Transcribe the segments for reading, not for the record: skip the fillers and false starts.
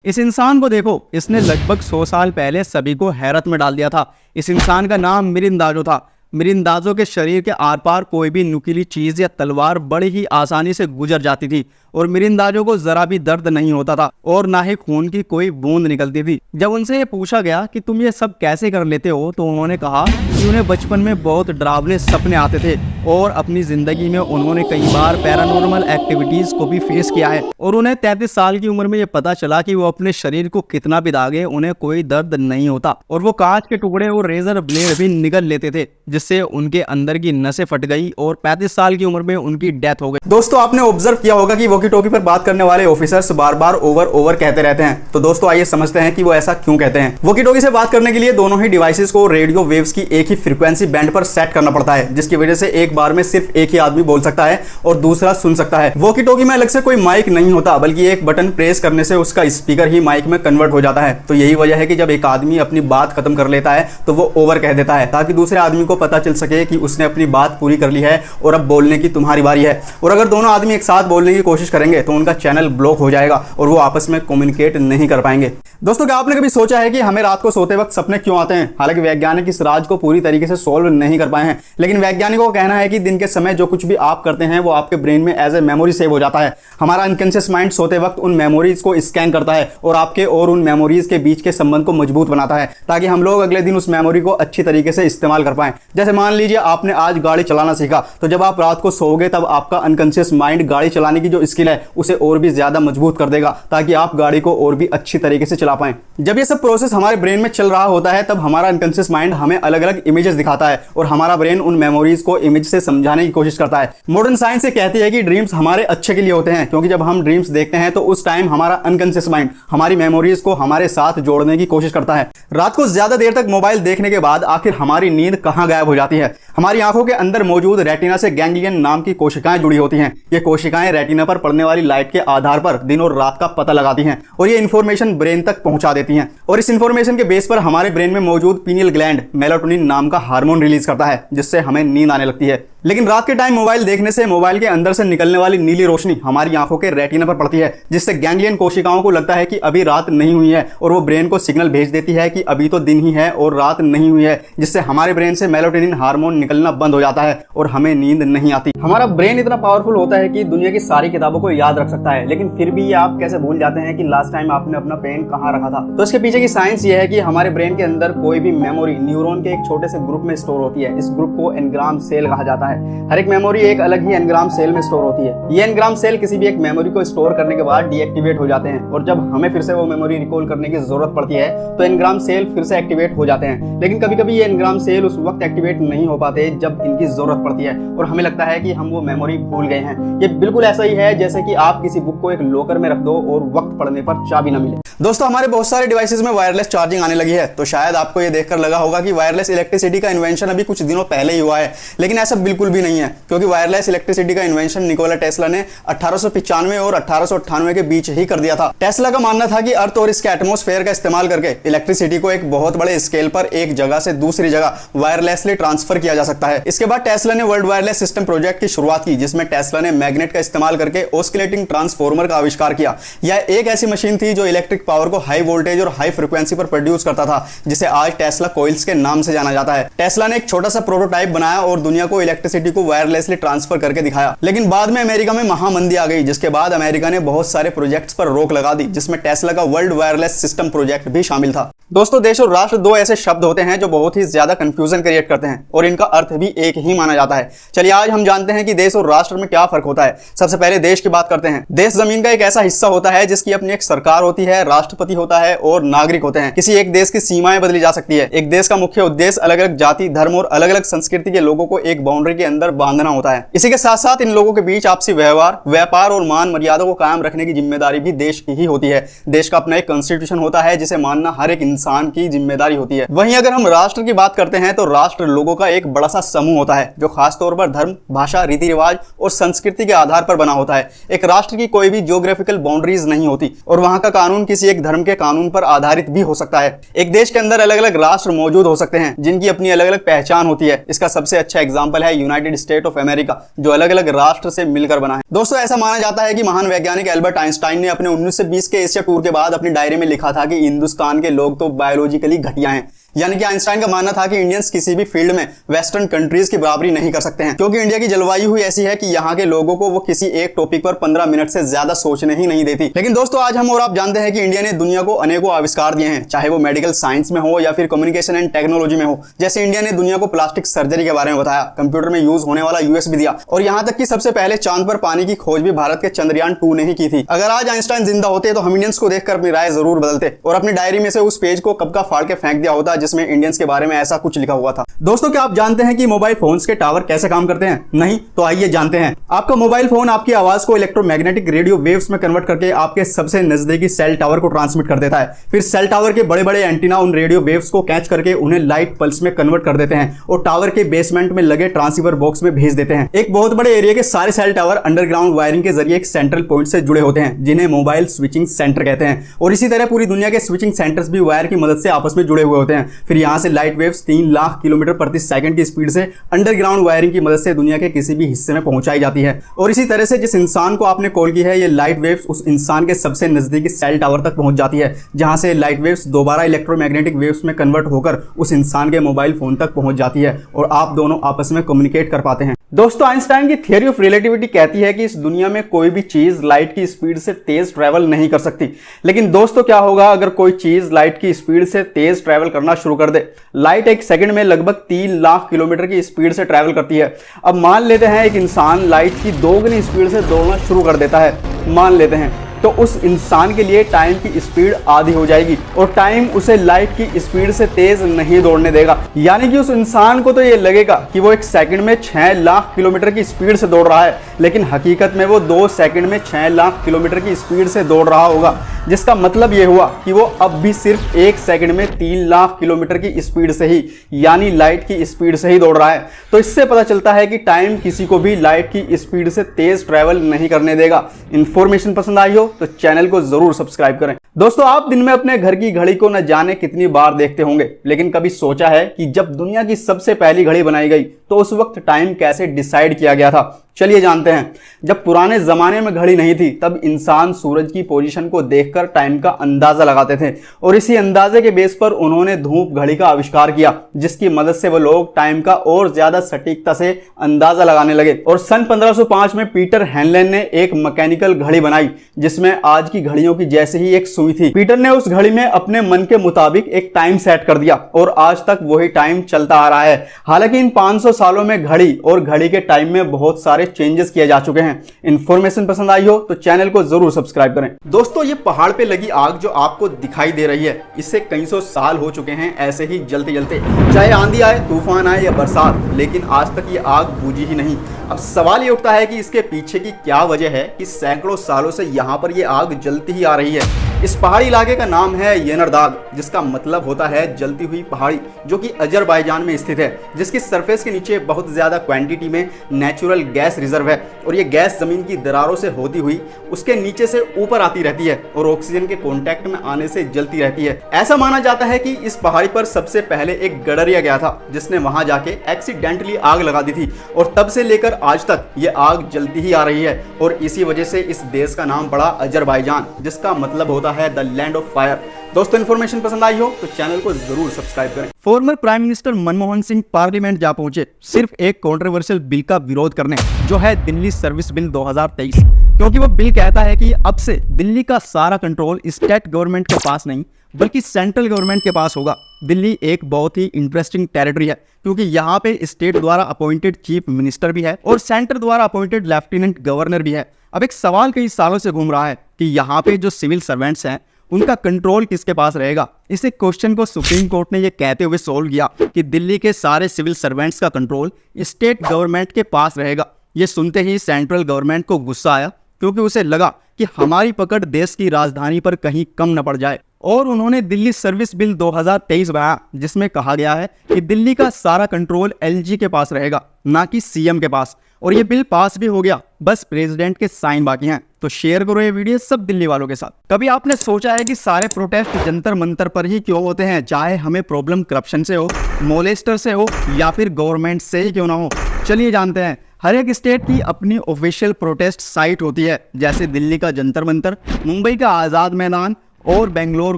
इस इंसान को देखो, इसने लगभग 100 साल पहले सभी को हैरत में डाल दिया था। इस इंसान का नाम मिरिंदाजो था। मिरिंदाजो के शरीर के आर पार कोई भी नुकीली चीज या तलवार बड़ी ही आसानी से गुजर जाती थी और मिरिंदाजो को जरा भी दर्द नहीं होता था और ना ही खून की कोई बूंद निकलती थी। जब उनसे ये पूछा गया कि तुम ये सब कैसे कर लेते हो, तो उन्होंने कहा कि उन्हें बचपन में बहुत डरावने सपने आते थे और अपनी जिंदगी में उन्होंने कई बार पैरानॉर्मल एक्टिविटीज को भी फेस किया है और उन्हें 33 साल की उम्र में ये पता चला कि वो अपने शरीर को कितना भी दागे, उन्हें कोई दर्द नहीं होता और वो कांच के टुकड़े और रेजर ब्लेड भी निगल लेते थे, जिससे उनके अंदर की नसें फट गई और 35 साल की उम्र में उनकी डेथ हो गई। दोस्तों, आपने ऑब्जर्व किया होगा कि वॉकी टॉकी पर बात करने वाले ऑफिसर्स बार बार ओवर कहते रहते हैं। तो दोस्तों, आइए समझते हैं कि वो ऐसा क्यों कहते हैं। वॉकी टॉकी से बात करने के लिए दोनों ही डिवाइसेस को रेडियो वेव्स की एक ही फ्रीक्वेंसी बैंड पर सेट करना पड़ता है, जिसकी वजह से एक बार में सिर्फ एक ही आदमी बोल सकता है और दूसरा सुन सकता है। वॉकी टॉकी में अलग से कोई माइक नहीं होता, बल्कि एक बटन प्रेस करने से उसका स्पीकर ही माइक में कन्वर्ट हो जाता है। तो यही वजह है कि जब एक आदमी अपनी बात खत्म कर लेता है तो वो ओवर कह देता है, ताकि दूसरे आदमी को पता चल सके कि उसने अपनी बात पूरी कर ली है और अब बोलने की तुम्हारी बारी है। और अगर दोनों आदमी एक साथ बोलने की कोशिश करेंगे तो उनका चैनल ब्लॉक हो जाएगा और वो आपस में कम्युनिकेट नहीं कर पाएंगे। दोस्तों, क्या आपने कभी सोचा है कि हमें रात को सोते वक्त सपने क्यों आते हैं? हालांकि वैज्ञानिक इस राज को पूरी तरीके से सॉल्व नहीं कर पाए हैं, लेकिन वैज्ञानिकों का कहना है कि दिन के समय जो कुछ भी आप करते हैं वो आपके ब्रेन में एज ए मेमोरी सेव हो जाता है। हमारा अनकॉन्शियस माइंड सोते वक्त उन मेमोरीज को स्कैन करता है और आपके और उन मेमोरीज के बीच के संबंध को मजबूत बनाता है, ताकि हम लोग अगले दिन उस मेमोरी को अच्छी तरीके से इस्तेमाल कर पाएं। जैसे मान लीजिए आपने आज गाड़ी चलाना सीखा, तो जब आप रात को सोओगे तब आपका अनकॉन्शियस माइंड गाड़ी चलाने की जो स्किल है उसे और भी ज्यादा मजबूत कर देगा, ताकि आप गाड़ी को और भी अच्छी तरीके से चला पाएं। जब ये सब प्रोसेस हमारे ब्रेन में चल रहा होता है, तब हमारा अनकॉन्शियस माइंड हमें अलग अलग इमेजेस दिखाता है और हमारा ब्रेन उन मेमोरीज को इमेज से समझाने की कोशिश करता है। मॉडर्न साइंस ये कहती है कि ड्रीम्स हमारे अच्छे के लिए होते हैं, क्योंकि जब हम ड्रीम्स देखते हैं तो उस टाइम हमारा अनकॉन्शियस माइंड हमारी मेमोरीज को हमारे साथ जोड़ने की कोशिश करता है। रात को ज्यादा देर तक मोबाइल देखने के बाद आखिर हमारी नींद कहां गायब हो जाती है? हमारी आंखों के अंदर मौजूद रेटिना से गैंग्लियन नाम की कोशिकाएं जुड़ी होती हैं। ये कोशिकाएं रेटिना पर पड़ने वाली लाइट के आधार पर दिन और रात का पता लगाती हैं और ये इंफॉर्मेशन ब्रेन तक पहुंचा देती हैं और इस इंफॉर्मेशन के बेस पर हमारे ब्रेन में मौजूद पीनियल ग्लैंड मेलाटोनिन नाम का हार्मोन रिलीज करता है, जिससे हमें नींद आने लगती है। लेकिन रात के टाइम मोबाइल देखने से मोबाइल के अंदर से निकलने वाली नीली रोशनी हमारी आंखों के रेटिना पर पड़ती है, जिससे गैंग्लियन कोशिकाओं को लगता है कि अभी रात नहीं हुई है और वो ब्रेन को सिग्नल भेज देती है कि अभी तो दिन ही है और रात नहीं हुई है, जिससे हमारे ब्रेन से मेलाटोनिन हार्मोन निकलना बंद हो जाता है और हमें नींद नहीं आती। हमारा ब्रेन इतना पावरफुल होता है कि दुनिया की सारी किताबों को याद रख सकता है, लेकिन फिर भी आप कैसे भूल जाते हैं कि लास्ट टाइम आपने अपना पेन कहाँ रखा था? तो इसके पीछे की साइंस ये है कि हमारे ब्रेन के अंदर कोई भी मेमोरी न्यूरॉन के एक छोटे से ग्रुप में स्टोर होती है। इस ग्रुप को एनग्राम सेल कहा जाता है। हर एक मेमोरी एक अलग ही एनग्राम सेल में स्टोर होती है। ये एनग्राम सेल किसी भी एक मेमोरी को स्टोर करने के बाद डीएक्टिवेट हो जाते हैं और जब हमें फिर से वो मेमोरी रिकॉल करने की जरूरत पड़ती है तो एनग्राम सेल फिर से एक्टिवेट हो जाते हैं। लेकिन कभी कभी ये एनग्राम सेल उस वक्त एक्टिवेट नहीं हो पाते जब इनकी जरूरत पड़ती है और हमें लगता है कि हम वो मेमोरी भूल गए हैं। ये बिल्कुल ऐसा ही है जैसे कि आप किसी बुक को एक लॉकर में रख दो और वक्त पड़ने पर चाबी न मिले। दोस्तों, हमारे बहुत सारे डिवाइसेस में वायरलेस चार्जिंग आने लगी है, तो शायद आपको ये देखकर लगा होगा कि वायरलेस इलेक्ट्रिसिटी का इन्वेंशन अभी कुछ दिनों पहले ही हुआ है, लेकिन ऐसा बिल्कुल भी नहीं है, क्योंकि वायरलेस इलेक्ट्रिसिटी का इन्वेंशन निकोला टेस्ला ने 1895 और 1898 के बीच ही कर दिया था। टेस्ला का मानना था कि अर्थ और इसके एटमॉस्फेयर का इस्तेमाल करके इलेक्ट्रिसिटी को एक बहुत बड़े स्केल पर एक जगह से दूसरी जगह वायरलेसली ट्रांसफर किया जा सकता है। इसके बाद टेस्ला ने वर्ल्ड वायरलेस सिस्टम प्रोजेक्ट की शुरुआत की, जिसमें टेस्ला ने मैग्नेट का इस्तेमाल करके ऑस्किलेटिंग ट्रांसफॉर्मर का आविष्कार किया। यह एक ऐसी मशीन थी जो इलेक्ट्रिक पावर को हाई वोल्टेज और हाई फ्रीक्वेंसी पर प्रोड्यूस करता था, जिसे आज टेस्ला कॉइल्स के नाम से जाना जाता है। टेस्ला ने एक छोटा सा प्रोटोटाइप बनाया और दुनिया को इलेक्ट्रिसिटी को वायरलेसली ट्रांसफर करके दिखाया, लेकिन बाद में अमेरिका में महामंदी आ गई, जिसके बाद अमेरिका ने बहुत सारे प्रोजेक्ट्स पर रोक लगा दी, जिसमें टेस्ला का वर्ल्ड वायरलेस सिस्टम प्रोजेक्ट भी शामिल था। दोस्तों, देश और राष्ट्र दो ऐसे शब्द होते हैं जो बहुत ही ज्यादा कंफ्यूजन क्रिएट करते हैं और इनका अर्थ भी एक ही माना जाता है। चलिए आज हम जानते हैं कि देश और राष्ट्र में क्या फर्क होता है। सबसे पहले देश की बात करते हैं। देश जमीन का एक ऐसा हिस्सा होता है जिसकी अपनी एक सरकार होती है, राष्ट्रपति होता है और नागरिक होते हैं। किसी एक देश की सीमाएं बदली जा सकती है। एक देश का मुख्य उद्देश्य अलग अलग जाति, धर्म और अलग अलग संस्कृति के लोगों को एक बाउंड्री के अंदर बांधना होता है। इसी के साथ साथ इन लोगों के बीच आपसी व्यवहार, व्यापार और मान मर्यादा को कायम रखने की जिम्मेदारी भी देश की ही होती है। देश का अपना एक कॉन्स्टिट्यूशन होता है जिसे मानना हर एक इंसान की जिम्मेदारी होती है। वहीं अगर हम राष्ट्र की बात करते हैं तो राष्ट्र लोगों का एक बड़ा सा समूह होता है जो खासतौर पर धर्म, भाषा, रीति रिवाज और संस्कृति के आधार पर बना होता है। एक राष्ट्र की कोई भी जियोग्राफिकल बाउंड्रीज नहीं होती और वहां का कानून किसी एक धर्म के कानून पर आधारित भी हो सकता है। एक देश के अंदर अलग अलग राष्ट्र मौजूद हो सकते हैं जिनकी अपनी अलग अलग पहचान होती है। इसका सबसे अच्छा एग्जाम्पल है यूनाइटेड स्टेट ऑफ अमेरिका, जो अलग अलग राष्ट्र से मिलकर बना है। दोस्तों, ऐसा माना जाता है कि महान वैज्ञानिक एल्बर्ट आइंस्टाइन ने अपने 1920 के एशिया टूर के बाद अपनी डायरी में लिखा था कि हिंदुस्तान के लोग तो बायोलॉजिकली घटिया हैं। यानी कि आइंस्टाइन का मानना था कि इंडियंस किसी भी फील्ड में वेस्टर्न कंट्रीज की बराबरी नहीं कर सकते हैं, क्योंकि इंडिया की जलवायु ही ऐसी है कि यहाँ के लोगों को वो किसी एक टॉपिक पर 15 मिनट से ज्यादा सोचने ही नहीं देती। लेकिन दोस्तों, आज हम और आप जानते हैं कि इंडिया ने दुनिया को अनेकों आविष्कार दिए हैं, चाहे वो मेडिकल साइंस में हो या फिर कम्युनिकेशन एंड टेक्नोलॉजी में हो। जैसे इंडिया ने दुनिया को प्लास्टिक सर्जरी के बारे में बताया, कंप्यूटर में यूज होने वाला यूएसबी दिया, और यहाँ तक कि सबसे पहले चांद पर पानी की खोज भी भारत के चंद्रयान 2 ने ही की थी। अगर आज आइंस्टाइन जिंदा होते तो हम इंडियंस को देखकर अपनी राय जरूर बदलते और अपनी डायरी में से उस पेज को कब का फाड़ के फेंक दिया होता जिसमें इंडियंस के बारे में ऐसा कुछ लिखा हुआ था। दोस्तों, क्या आप जानते हैं कि मोबाइल फोन्स के टावर कैसे काम करते हैं? नहीं? तो आइए जानते हैं। आपका मोबाइल फोन आपकी आवाज को इलेक्ट्रोमैग्नेटिक रेडियो वेव्स में कन्वर्ट करके आपके सबसे नजदीकी सेल टावर को ट्रांसमिट कर देता है। फिर सेल टावर के बड़े बड़े एंटीना उन रेडियो वेव्स को कैच करके उन्हें लाइट पल्स में कन्वर्ट कर देते हैं और टावर के बेसमेंट में लगे ट्रांसीवर बॉक्स में भेज देते हैं। एक बहुत बड़े एरिया के सारे सेल टावर अंडरग्राउंड वायरिंग के जरिए एक सेंट्रल पॉइंट से जुड़े होते हैं जिन्हें मोबाइल स्विचिंग सेंटर कहते हैं। और इसी तरह पूरी दुनिया के स्विचिंग सेंटर्स भी वायर की मदद से आपस में जुड़े हुए होते हैं। फिर यहाँ से लाइट वेव्स 3 लाख किलोमीटर प्रति सेकंड की स्पीड से अंडरग्राउंड वायरिंग की मदद से दुनिया के किसी भी हिस्से में पहुंचाई जाती है। और इसी तरह से जिस इंसान को आपने कॉल की है, ये लाइट वेव्स उस इंसान के सबसे नजदीकी सेल टावर तक पहुंच जाती है, जहां से लाइट वेव्स दोबारा इलेक्ट्रोमैग्नेटिक वेव्स में कन्वर्ट होकर उस इंसान के मोबाइल फोन तक पहुंच जाती है और आप दोनों आपस में कम्युनिकेट कर पाते हैं। दोस्तों, आइंस्टाइन की थ्योरी ऑफ रिलेटिविटी कहती है कि इस दुनिया में कोई भी चीज लाइट की स्पीड से तेज ट्रैवल नहीं कर सकती। लेकिन दोस्तों, क्या होगा अगर कोई चीज लाइट की स्पीड से तेज ट्रैवल करना शुरू कर दे? लाइट एक सेकंड में लगभग 3 लाख किलोमीटर की स्पीड से ट्रैवल करती है। अब मान लेते हैं एक इंसान लाइट की 2 गुनी स्पीड से दौड़ना शुरू कर देता है, मान लेते हैं, तो उस इंसान के लिए टाइम की स्पीड आधी हो जाएगी और टाइम उसे लाइट की स्पीड से तेज नहीं दौड़ने देगा। यानी कि उस इंसान को तो ये लगेगा कि वो एक सेकंड में 6 लाख किलोमीटर की स्पीड से दौड़ रहा है, लेकिन हकीकत में वो 2 सेकंड में 6 लाख किलोमीटर की स्पीड से दौड़ रहा होगा। जिसका मतलब ये हुआ कि वो अब भी सिर्फ 1 सेकंड में 3 लाख किलोमीटर की स्पीड से ही, यानी लाइट की स्पीड से ही दौड़ रहा है। तो इससे पता चलता है कि टाइम किसी को भी लाइट की स्पीड से तेज ट्रैवल नहीं करने देगा। इंफॉर्मेशन पसंद आई हो तो चैनल को जरूर सब्सक्राइब करें। दोस्तों, आप दिन में अपने घर की घड़ी को न जाने कितनी बार देखते होंगे, लेकिन कभी सोचा है कि जब दुनिया की सबसे पहली घड़ी बनाई गई तो उस वक्त टाइम कैसे डिसाइड किया गया था? चलिए जानते हैं। जब पुराने जमाने में घड़ी नहीं थी तब इंसान सूरज की पोजीशन को देखकर टाइम का अंदाजा लगाते थे और इसी अंदाजे के बेस पर उन्होंने धूप घड़ी का आविष्कार किया, जिसकी मदद से वो लोग टाइम का और ज्यादा सटीकता से अंदाजा लगाने लगे। और सन 1505 में पीटर हेनलेन ने एक मैकेनिकल घड़ी बनाई जिसमें आज की घड़ियों की जैसे ही एक सुई थी। पीटर ने उस घड़ी में अपने मन के मुताबिक एक टाइम सेट कर दिया और आज तक वही टाइम चलता आ रहा है। हालांकि इन 500 सालों में घड़ी और घड़ी के टाइम में बहुत सारे चेंजेस किए जा चुके हैं। इंफॉर्मेशन पसंद आई हो तो चैनल को जरूर सब्सक्राइब करें। दोस्तों, ये पहाड़ पे लगी आग जो आपको दिखाई दे रही है, इससे कई सौ साल हो चुके हैं ऐसे ही जलते जलते, चाहे आंधी आए, तूफान आए या बरसात, लेकिन आज तक ये आग बुझी ही नहीं। अब सवाल ये उठता है कि इसके पीछे की क्या वजह है कि सैकड़ों सालों से यहाँ पर ये आग जलती ही आ रही है। इस पहाड़ी इलाके का नाम है येनरदाग, जिसका मतलब होता है जलती हुई पहाड़ी, जो कि अजरबैजान में स्थित है, जिसकी सरफेस के नीचे बहुत ज्यादा क्वांटिटी में नेचुरल गैस रिजर्व है और ये गैस जमीन की दरारों से होती हुई उसके नीचे से ऊपर आती रहती है और ऑक्सीजन के कांटेक्ट में आने से जलती रहती है। ऐसा माना जाता है कि इस पहाड़ी पर सबसे पहले एक गडरिया गया था जिसने वहां जाके एक्सीडेंटली आग लगा दी थी और तब से लेकर आज तक ये आग जलती ही आ रही है और इसी वजह से इस देश का नाम पड़ा अजरबैजान, जिसका मतलब होता है द लैंड ऑफ फायर। दोस्तों, इन्फॉर्मेशन पसंद आई हो तो चैनल को जरूर सब्सक्राइब करें। Former prime minister Manmohan Singh parliament जा पहुंचे सिर्फ एक कंट्रोवर्शियल बिल का विरोध करने, जो है दिल्ली सर्विस बिल 2023, क्योंकि वो बिल कहता है कि अब से दिल्ली का सारा कंट्रोल स्टेट गवर्नमेंट के पास नहीं बल्कि सेंट्रल गवर्नमेंट के पास होगा। दिल्ली एक बहुत ही इंटरेस्टिंग टेरिटरी है क्योंकि यहाँ पे स्टेट द्वारा अपॉइंटेड चीफ मिनिस्टर भी है और सेंटर द्वारा अपॉइंटेड लेफ्टिनेंट गवर्नर भी है। अब एक सवाल कई सालों से घूम रहा है कि यहाँ पे जो सिविल सर्वेंट्स हैं उनका कंट्रोल किसके पास रहेगा। इस क्वेश्चन को सुप्रीम कोर्ट ने ये कहते हुए सोल्व किया कि दिल्ली के सारे सिविल सर्वेंट्स का कंट्रोल स्टेट गवर्नमेंट के पास रहेगा। ये सुनते ही सेंट्रल गवर्नमेंट को गुस्सा आया क्योंकि उसे लगा कि हमारी पकड़ देश की राजधानी पर कहीं कम न पड़ जाए। और उन्होंने दिल्ली सर्विस बिल 2023 बनाया, जिसमें कहा गया है कि दिल्ली का सारा कंट्रोल एलजी के पास रहेगा, ना कि सीएम के पास। और ये बिल पास भी हो गया, बस प्रेसिडेंट के साइन बाकी हैं। तो शेयर करो ये वीडियो सब दिल्ली वालों के साथ। कभी आपने सोचा है कि सारे प्रोटेस्ट जंतर मंतर पर ही क्यों होते हैं, चाहे हमें प्रॉब्लम करप्शन से हो, मोलेस्टर से हो या फिर गवर्नमेंट से ही क्यों ना हो? चलिए जानते हैं। हर एक स्टेट की अपनी ऑफिशियल प्रोटेस्ट साइट होती है, जैसे दिल्ली का जंतर मंतर, मुंबई का आज़ाद मैदान और बेंगलोर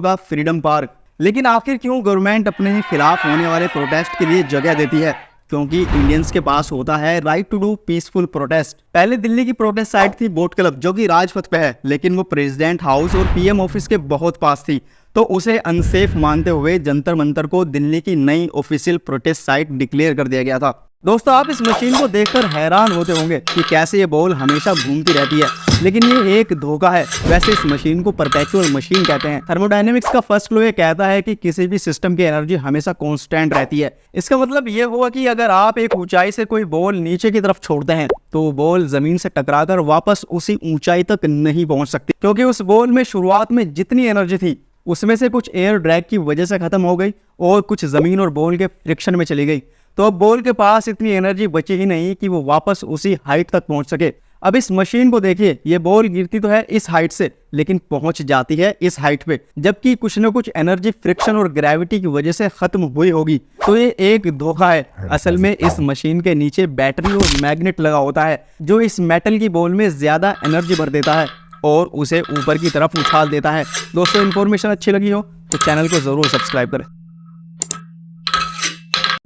का फ्रीडम पार्क। लेकिन आखिर क्यों गवर्नमेंट अपने ही खिलाफ होने वाले प्रोटेस्ट के लिए जगह देती है? क्योंकि इंडियंस के पास होता है right to do peaceful protest. पहले दिल्ली की प्रोटेस्ट साइट थी बोट क्लब, जो कि राजपथ पे है, लेकिन वो प्रेसिडेंट हाउस और पीएम ऑफिस के बहुत पास थी, तो उसे अनसेफ मानते हुए जंतर मंतर को दिल्ली की नई ऑफिशियल प्रोटेस्ट साइट डिक्लेयर कर दिया गया था। दोस्तों, आप इस मशीन को देखकर हैरान होते होंगे कि कैसे ये बॉल हमेशा घूमती रहती है, लेकिन ये एक धोखा है। वैसे इस मशीन को परपेचुअल मशीन कहते हैं। थर्मोडायनेमिक्स का फर्स्ट लॉ ये कहता है कि किसी भी सिस्टम की एनर्जी हमेशा कांस्टेंट रहती है। इसका मतलब ये हुआ कि अगर आप एक ऊंचाई से कोई बॉल नीचे की तरफ छोड़ते हैं तो बॉल जमीन से टकराकर वापस उसी ऊंचाई तक नहीं पहुंच सकती, क्योंकि उस बॉल में शुरुआत में जितनी एनर्जी थी उसमें से कुछ एयर ड्रैग की वजह से खत्म हो गई और कुछ जमीन और बॉल के फ्रिक्शन में चली गई। तो अब बॉल के पास इतनी एनर्जी बची ही नहीं कि वो वापस उसी हाइट तक पहुंच सके। अब इस मशीन को देखिए, ये बॉल गिरती तो है इस हाइट से, लेकिन पहुंच जाती है इस हाइट पे, जबकि कुछ न कुछ एनर्जी फ्रिक्शन और ग्रेविटी की वजह से खत्म हुई होगी। तो ये एक धोखा है। असल में इस मशीन के नीचे बैटरी और मैग्नेट लगा होता है, जो इस मेटल की बॉल में ज्यादा एनर्जी भर देता है और उसे ऊपर की तरफ उछाल देता है। दोस्तों, इन्फॉर्मेशन अच्छी लगी हो तो चैनल को जरूर सब्सक्राइब करें।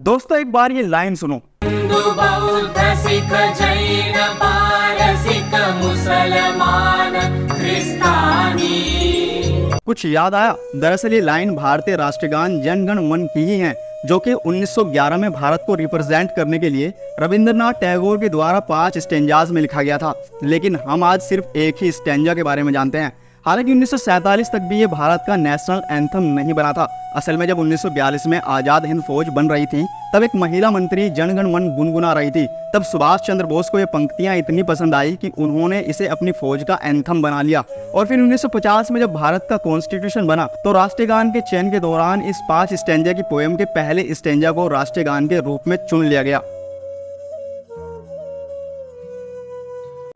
दोस्तों, एक बार ये लाइन सुनो। हिंदू बौद्ध सिख जैन पारसिक मुसलमान ख्रिस्तानी। कुछ याद आया? दरअसल ये लाइन भारतीय राष्ट्रगान जन गण मन की ही है, जो कि 1911 में भारत को रिप्रेजेंट करने के लिए रविंद्रनाथ टैगोर के द्वारा 5 स्टेंजाज में लिखा गया था। लेकिन हम आज सिर्फ एक ही स्टेंजा के बारे में जानते हैं। हालांकि 1947 तक भी ये भारत का नेशनल एंथम नहीं बना था। असल में जब 1942 में आज़ाद हिंद फौज बन रही थी, तब एक महिला मंत्री जनगण मन गुनगुना रही थी। तब सुभाष चंद्र बोस को ये पंक्तियां इतनी पसंद आई कि उन्होंने इसे अपनी फौज का एंथम बना लिया। और फिर 1950 में जब भारत का कॉन्स्टिट्यूशन बना, तो राष्ट्रगान के चयन के दौरान इस 5 स्टेंजा की पोएम के पहले स्टेंजा को राष्ट्रगान के रूप में चुन लिया गया।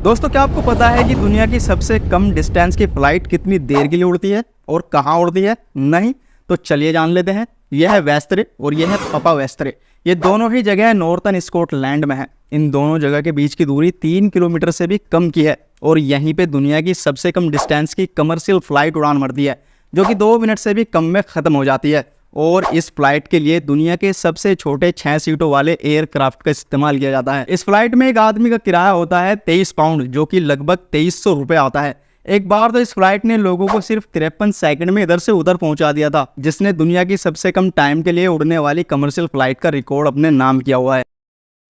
दोस्तों, क्या आपको पता है कि दुनिया की सबसे कम डिस्टेंस की फ्लाइट कितनी देर के लिए उड़ती है और कहाँ उड़ती है? नहीं तो चलिए जान लेते हैं। यह है वेस्टरे और यह है पपा वेस्टरे। ये दोनों ही जगह नॉर्थन स्कॉटलैंड में है। इन दोनों जगह के बीच की दूरी 3 किलोमीटर से भी कम की है और यहीं पे दुनिया की सबसे कम डिस्टेंस की कमर्शियल फ्लाइट उड़ान भरती है, जो कि 2 मिनट से भी कम में ख़त्म हो जाती है। और इस फ्लाइट के लिए दुनिया के सबसे छोटे 6 सीटों वाले एयरक्राफ्ट का इस्तेमाल किया जाता है। इस फ्लाइट में एक आदमी का किराया होता है 23 पाउंड, जो कि लगभग 2300 रुपये आता है। एक बार तो इस फ्लाइट ने लोगों को सिर्फ 53 सेकंड में इधर से उधर पहुंचा दिया था, जिसने दुनिया की सबसे कम टाइम के लिए उड़ने वाली कमर्शियल फ्लाइट का रिकॉर्ड अपने नाम किया हुआ है।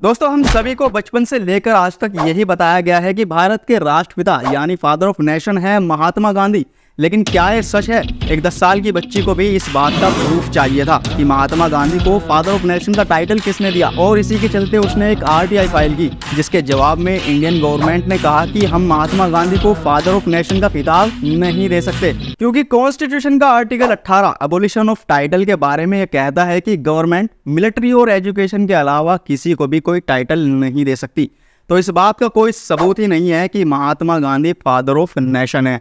दोस्तों, हम सभी को बचपन से लेकर आज तक यही बताया गया है कि भारत के राष्ट्रपिता यानी फादर ऑफ नेशन है महात्मा गांधी। लेकिन क्या ये सच है? एक 10 साल की बच्ची को भी इस बात का प्रूफ चाहिए था कि महात्मा गांधी को फादर ऑफ नेशन का टाइटल किसने दिया, और इसी के चलते उसने एक आरटीआई फाइल की, जिसके जवाब में इंडियन गवर्नमेंट ने कहा कि हम महात्मा गांधी को फादर ऑफ नेशन का खिताब नहीं दे सकते, क्योंकि कॉन्स्टिट्यूशन का आर्टिकल 18 अबोलिशन ऑफ टाइटल के बारे में यह कहता है कि गवर्नमेंट मिलिट्री और एजुकेशन के अलावा किसी को भी कोई टाइटल नहीं दे सकती। तो इस बात का कोई सबूत ही नहीं है कि Mahatma Gandhi father of nation है।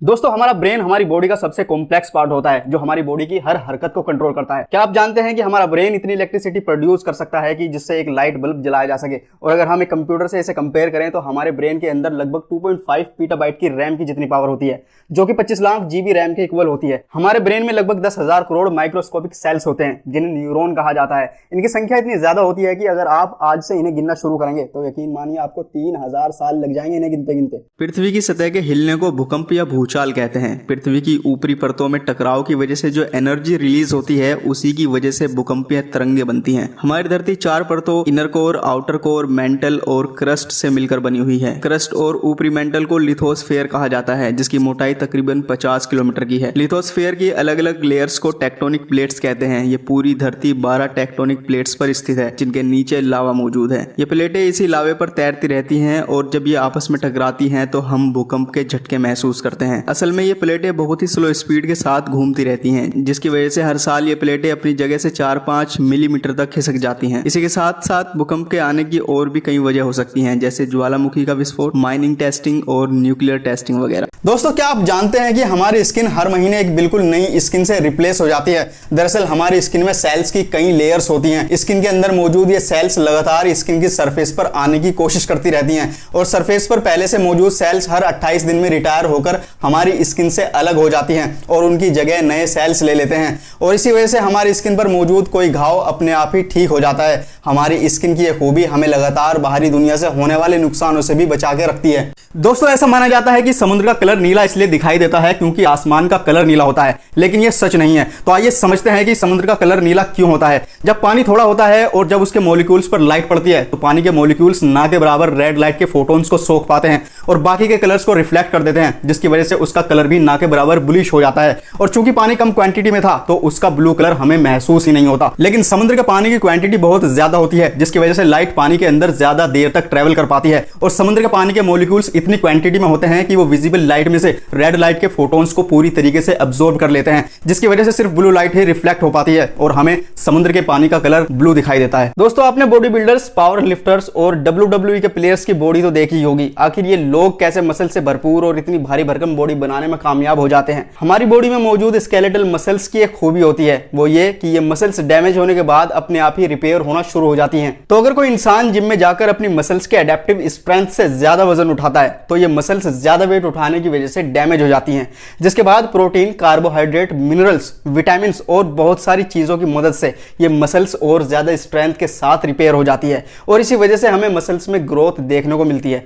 दोस्तों, हमारा ब्रेन हमारी बॉडी का सबसे कॉम्प्लेक्स पार्ट होता है, जो हमारी बॉडी की हर हरकत को कंट्रोल करता है। क्या आप जानते हैं कि हमारा ब्रेन इतनी इलेक्ट्रिसिटी प्रोड्यूस कर सकता है कि जिससे एक लाइट बल्ब जलाया जा सके? और अगर हम एक कंप्यूटर से इसे कंपेयर करें तो हमारे ब्रेन के अंदर लगभग 2.5 पीटाबाइट की रैम की जितनी पावर होती है, जो कि 25 लाख जीबी रैम के इक्वल होती है। हमारे ब्रेन में लगभग 10,000 करोड़ माइक्रोस्कोपिक सेल्स होते हैं, जिन्हें न्यूरॉन कहा जाता है। इनकी संख्या इतनी ज्यादा होती है कि अगर आप आज से इन्हें गिनना शुरू करेंगे तो यकीन मानिए आपको 3000 साल लग जाएंगे इन्हें गिनते गिनते। पृथ्वी की सतह के हिलने को भूकंप या भूचाल कहते हैं। पृथ्वी की ऊपरी परतों में टकराव की वजह से जो एनर्जी रिलीज होती है, उसी की वजह से भूकंपीय तरंगें बनती हैं। हमारी धरती 4 परतों inner core, outer core, mental और क्रस्ट से मिलकर बनी हुई है। क्रस्ट और ऊपरी मेंटल को लिथोस्फेयर कहा जाता है, जिसकी मोटाई तकरीबन 50 किलोमीटर की है। लिथोस्फेयर की अलग अलग लेयर्स को टेक्टोनिक प्लेट्स कहते हैं। ये पूरी धरती 12 टेक्टोनिक प्लेट्स पर स्थित है, जिनके नीचे लावा मौजूद है। ये प्लेटें इसी लावे पर तैरती रहती हैं और जब ये आपस में टकराती हैं तो हम भूकंप के झटके महसूस करते हैं। हैं। असल में ये प्लेटें बहुत ही स्लो स्पीड के साथ घूमती रहती हैं, जिसकी वजह से हर साल ये प्लेटें अपनी जगह से 4-5 मिलीमीटर तक खिसक जाती हैं। इसी के साथ साथ भूकंप के आने की और भी कई वजह हो सकती हैं, जैसे ज्वालामुखी का विस्फोट, माइनिंग टेस्टिंग और न्यूक्लियर टेस्टिंग वगैरह। दोस्तों, क्या आप जानते हैं कि हमारी स्किन हर महीने एक बिल्कुल नई स्किन से रिप्लेस हो जाती है। दरअसल हमारी स्किन में सेल्स की कई लेयर्स होती हैं। स्किन के अंदर मौजूद ये सेल्स लगातार स्किन की सरफेस पर आने की कोशिश करती रहती हैं और सरफेस पर पहले से मौजूद सेल्स हर 28 दिन में रिटायर होकर हमारी स्किन से अलग हो जाती हैं और उनकी जगह नए सेल्स ले लेते हैं और इसी वजह से हमारी स्किन पर मौजूद कोई घाव अपने आप ही ठीक हो जाता है। हमारी स्किन की यह खूबी हमें लगातार बाहरी दुनिया से होने वाले नुकसानों से भी बचा के रखती है। दोस्तों, ऐसा माना जाता है कि समुद्र का कलर नीला इसलिए दिखाई देता है क्योंकि आसमान का कलर नीला होता है, लेकिन यह सच नहीं है। तो आइए समझते हैं कि समुद्र का कलर नीला क्यों होता है। जब पानी थोड़ा होता है और जब उसके मॉलिक्यूल्स पर लाइट पड़ती है तो पानी के मॉलिक्यूल्स ना के बराबर रेड लाइट के फोटोन्स को सोख पाते हैं और बाकी के कलर्स को रिफ्लेक्ट कर देते हैं, जिसकी वजह से उसका कलर भी ना के बराबर ब्लूइश हो जाता है। और चूंकि पानी कम क्वांटिटी में था तो उसका ब्लू कलर हमें महसूस ही नहीं होता। लेकिन समुद्र के पानी की क्वांटिटी बहुत ज्यादा होती है, जिसकी वजह से लाइट पानी के अंदर ज्यादा देर तक ट्रेवल कर पाती है और समुद्र के पानी के मॉलिक्यूल्स इतनी क्वांटिटी में होते हैं कि वो विजिबल लाइट में से रेड लाइट के फोटोन्स को पूरी तरीके से अब्सॉर्ब कर लेते हैं, जिसकी वजह से सिर्फ ब्लू लाइट ही रिफ्लेक्ट हो पाती है और हमें समुद्र के पानी का कलर ब्लू दिखाई देता है। दोस्तों, आपने बॉडी बिल्डर्स, पावर लिफ्टर्स और WWE के प्लेयर्स की बॉडी तो देखी होगी। आखिर ये लोग कैसे मसल से भरपूर और इतनी भारी भरकम बॉडी बनाने में कामयाब हो जाते हैं। हमारी बॉडी में मौजूद स्केलेटल मसल्स की एक खूबी होती है, वो ये कि ये मसल्स डैमेज होने के बाद अपने आप ही रिपेयर होना शुरू हो जाती हैं। तो अगर कोई इंसान जिम में जाकर अपनी मसल्स के एडेप्टिव स्ट्रेंथ से ज्यादा वजन उठाता है तो ये मसल्स ज्यादा वेट उठाने की वजह से डैमेज हो जाती हैं, जिसके बाद प्रोटीन, कार्बोहाइड्रेट, मिनरल्स, विटामिन और बहुत सारी चीजों की मदद से ये मसल्स और ज्यादा स्ट्रेंथ के साथ रिपेयर हो जाती है और इसी वजह से हमें मसल्स में ग्रोथ देखने को मिलती है।